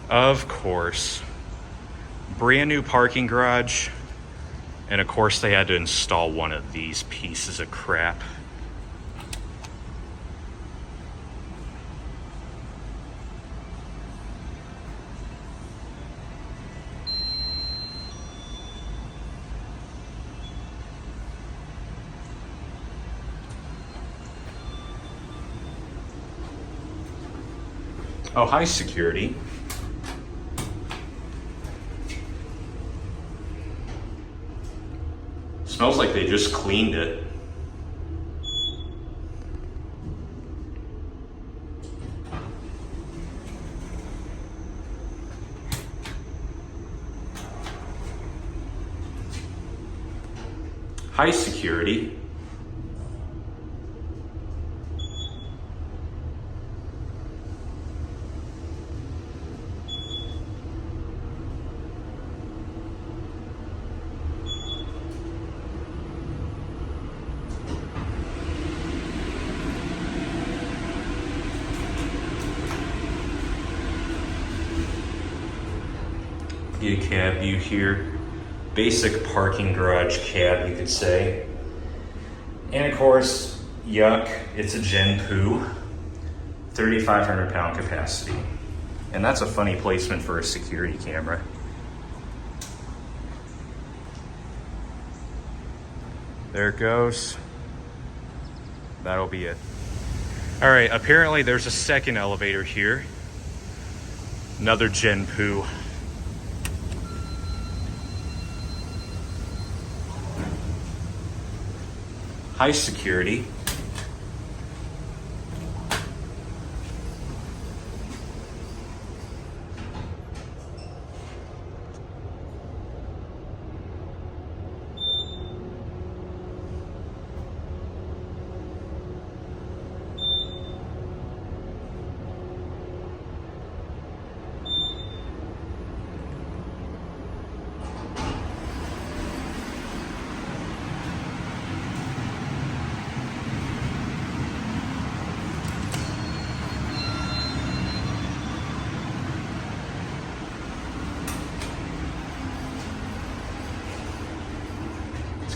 Of course. Brand new parking garage. And of course they had to install one of these pieces of crap. Oh, hi, security. Smells like they just cleaned it. Hi, security. Get a cab view here. Basic parking garage cab, you could say. And of course, yuck, it's a Gen2, 3,500 pound capacity. And that's a funny placement for a security camera. There it goes. That'll be it. All right, apparently there's a second elevator here. Another Gen2. Hi, security.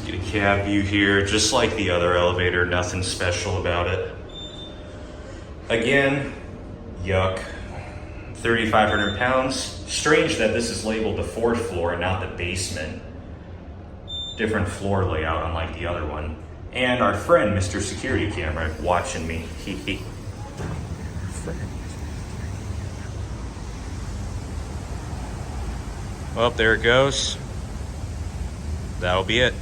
Get a cab view here, just like the other elevator, nothing special about it. Again, yuck, 3,500 pounds. Strange that this is labeled the fourth floor and not the basement. Different floor layout unlike the other one. And our friend, Mr. Security Camera, watching me, hee. Well, there it goes. That'll be it.